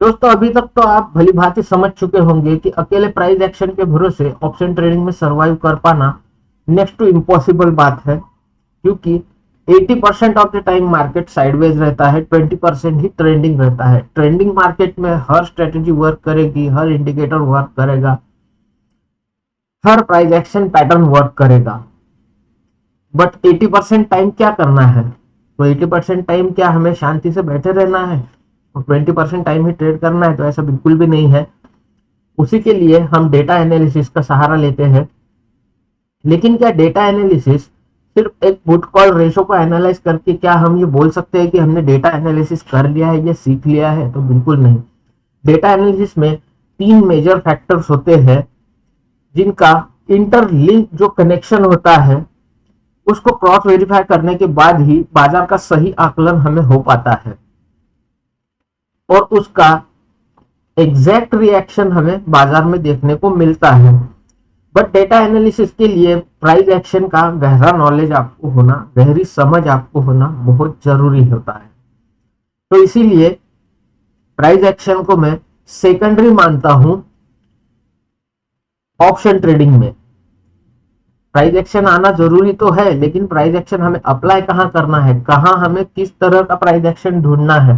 दोस्तों अभी तक तो आप भली भांति समझ चुके होंगे कि अकेले प्राइस एक्शन के भरोसे ऑप्शन ट्रेडिंग में सरवाइव कर पाना नेक्स्ट टू इम्पॉसिबल बात है, क्योंकि 80% of the time market sideways रहता है, 20% ही ट्रेंडिंग रहता है। ट्रेंडिंग मार्केट में हर स्ट्रेटेजी वर्क करेगी, हर इंडिकेटर वर्क करेगा, हर प्राइस एक्शन पैटर्न वर्क करेगा, बट 80% टाइम क्या करना है? तो 80% टाइम क्या हमें शांति से बैठे रहना है और 20% टाइम ही ट्रेड करना है? तो ऐसा बिल्कुल भी नहीं है। उसी के लिए हम डेटा एनालिसिस का सहारा लेते हैं। लेकिन क्या डेटा एनालिसिस सिर्फ एक पुट कॉल रेशो को एनालाइज करके क्या हम ये बोल सकते हैं कि हमने डेटा एनालिसिस कर लिया है या सीख लिया है? तो बिल्कुल नहीं। डेटा एनालिसिस में 3 मेजर फैक्टर्स होते हैं जिनका इंटरलिंक जो कनेक्शन होता है उसको क्रॉस वेरीफाई करने के बाद ही बाजार का सही आकलन हमें हो पाता है और उसका एग्जैक्ट रिएक्शन हमें बाजार में देखने को मिलता है। बट डेटा एनालिसिस के लिए प्राइस एक्शन का गहरा नॉलेज आपको होना, गहरी समझ आपको होना बहुत जरूरी होता है। तो इसीलिए प्राइस एक्शन को मैं सेकेंडरी मानता हूं ऑप्शन ट्रेडिंग में। प्राइस एक्शन आना जरूरी तो है, लेकिन प्राइस एक्शन हमें अप्लाई कहां करना है, कहां हमें किस तरह का प्राइस एक्शन ढूंढना है,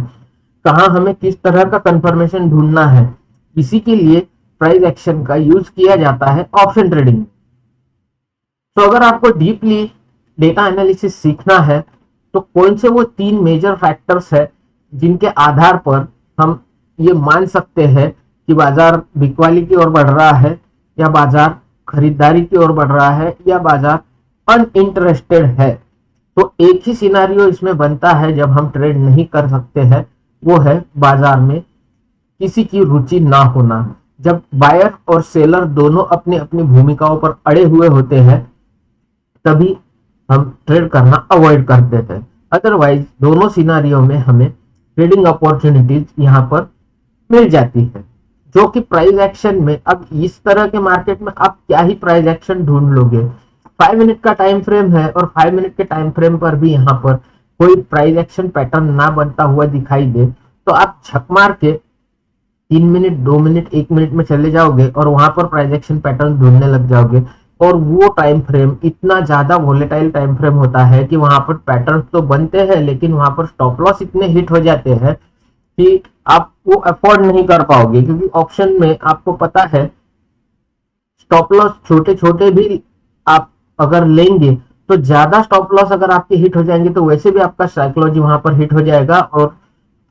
कहां हमें किस तरह का कंफर्मेशन ढूंढना है, इसी के लिए प्राइस एक्शन का यूज किया जाता है ऑप्शन ट्रेडिंग। तो अगर आपको डीपली डेटा एनालिसिस सीखना है तो कौन से वो 3 मेजर फैक्टर्स है जिनके आधार पर हम ये मान सकते हैं कि बाजार बिकवाली की ओर बढ़ रहा है या बाजार खरीदारी की ओर बढ़ रहा है या बाजार अनइंटरेस्टेड है? तो एक ही सिनारियो इसमें बनता है जब हम ट्रेड नहीं कर सकते हैं, वो है बाजार में किसी की रुचि ना होना। जब बायर और सेलर दोनों अपनी अपनी भूमिकाओं पर अड़े हुए होते हैं तभी हम ट्रेड करना अवॉइड करते थे। अदरवाइज दोनों सिनारियो में हमें ट्रेडिंग अपॉर्चुनिटीज यहाँ पर मिल जाती है, जो कि प्राइस एक्शन में अब इस तरह के मार्केट में आप क्या ही प्राइस एक्शन ढूंढ लोगे। 5 मिनट का टाइम फ्रेम है और 5 मिनट के टाइम फ्रेम पर भी यहाँ पर कोई प्राइस एक्शन पैटर्न ना बनता हुआ दिखाई दे तो आप झक मार के 3 मिनट 2 मिनट 1 मिनट में चले जाओगे और वहां पर प्राइस एक्शन पैटर्न ढूंढने लग जाओगे। और वो टाइम फ्रेम इतना ज्यादा वोलेटाइल टाइम फ्रेम होता है कि वहां पर पैटर्न तो बनते हैं लेकिन वहां पर स्टॉप लॉस इतने हिट हो जाते हैं कि आप वो अफोर्ड नहीं कर पाओगे, क्योंकि ऑप्शन में आपको पता है स्टॉप लॉस छोटे छोटे भी आप अगर लेंगे तो ज्यादा स्टॉप लॉस अगर आपके हिट हो जाएंगे तो वैसे भी आपका साइकोलॉजी वहां पर हिट हो जाएगा और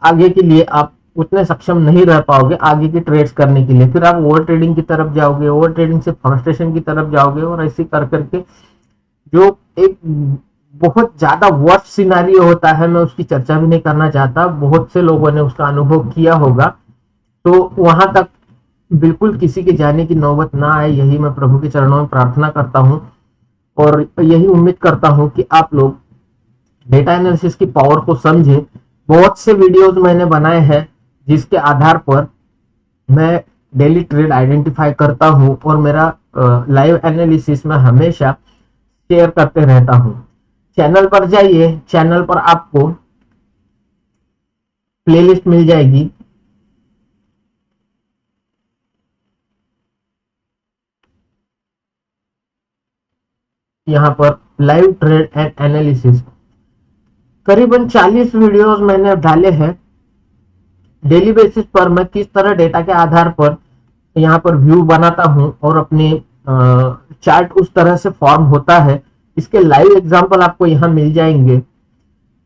आगे के लिए आप उतने सक्षम नहीं रह पाओगे आगे के ट्रेड्स करने के लिए। फिर आप ओवर ट्रेडिंग की तरफ जाओगे, ओवर ट्रेडिंग से फ्रस्ट्रेशन की तरफ जाओगे और ऐसे कर करके जो एक बहुत ज्यादा वर्स्ट सिनारियो होता है, मैं उसकी चर्चा भी नहीं करना चाहता, बहुत से लोगों ने उसका अनुभव किया होगा। तो वहां तक बिल्कुल किसी के जाने की नौबत ना आए, यही मैं प्रभु के चरणों में प्रार्थना करता हूं और यही उम्मीद करता हूं कि आप लोग डेटा एनालिसिस की पावर को समझे। बहुत से वीडियोस मैंने बनाए हैं जिसके आधार पर मैं डेली ट्रेड आइडेंटिफाई करता हूं और मेरा लाइव एनालिसिस में हमेशा शेयर करते रहता हूं। चैनल पर जाइए, चैनल पर आपको प्लेलिस्ट मिल जाएगी, यहाँ पर लाइव ट्रेड एंड एनालिसिस करीबन 40 वीडियोस मैंने डाले हैं। डेली बेसिस पर मैं किस तरह डेटा के आधार पर यहाँ पर व्यू बनाता हूँ और अपने चार्ट उस तरह से फॉर्म होता है, इसके लाइव एग्जांपल आपको यहाँ मिल जाएंगे।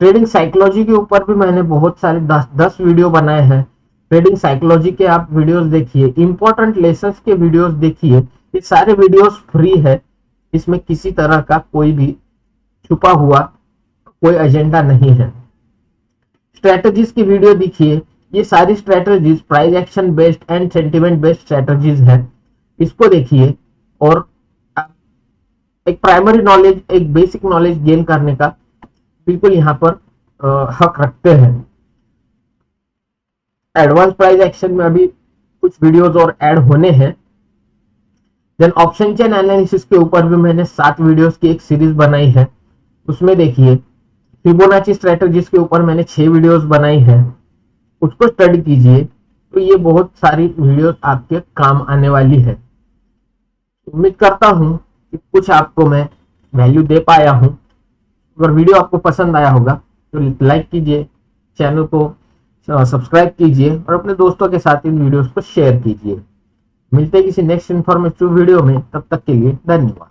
ट्रेडिंग साइकोलॉजी के ऊपर भी मैंने बहुत सारे 10 वीडियो बनाए हैं। ट्रेडिंग साइकोलॉजी के आप वीडियोस देखिए, इंपॉर्टेंट लेसन्स के वीडियोस देखिए, ये सारे वीडियोस फ्री है, इसमें किसी तरह का कोई भी छुपा हुआ कोई एजेंडा नहीं है। स्ट्रेटजीज की वीडियो देखिए, ये सारी strategies price action based and sentiment based strategies है, इसको देखिए और एक प्राइमरी नॉलेज, एक बेसिक नॉलेज गेन करने का बिल्कुल यहाँ पर हक रखते हैं। एडवांस प्राइस एक्शन में अभी कुछ वीडियोस और ऐड होने हैं। देन ऑप्शन चेन एनालिसिस के ऊपर भी मैंने 7 वीडियोस की एक सीरीज बनाई है, उसमें देखिए। फिबोनाची स्ट्रेटजीज के ऊपर मैंने 6 वीडियोस बनाई है, उसको स्टडी कीजिए। तो ये बहुत सारी वीडियोस आपके काम आने वाली है। उम्मीद करता हूँ कि कुछ आपको मैं वैल्यू दे पाया हूँ। अगर वीडियो आपको पसंद आया होगा तो लाइक कीजिए, चैनल को सब्सक्राइब कीजिए और अपने दोस्तों के साथ इन वीडियोस को शेयर कीजिए। मिलते हैं किसी नेक्स्ट इन्फॉर्मेटिव वीडियो में, तब तक के लिए धन्यवाद।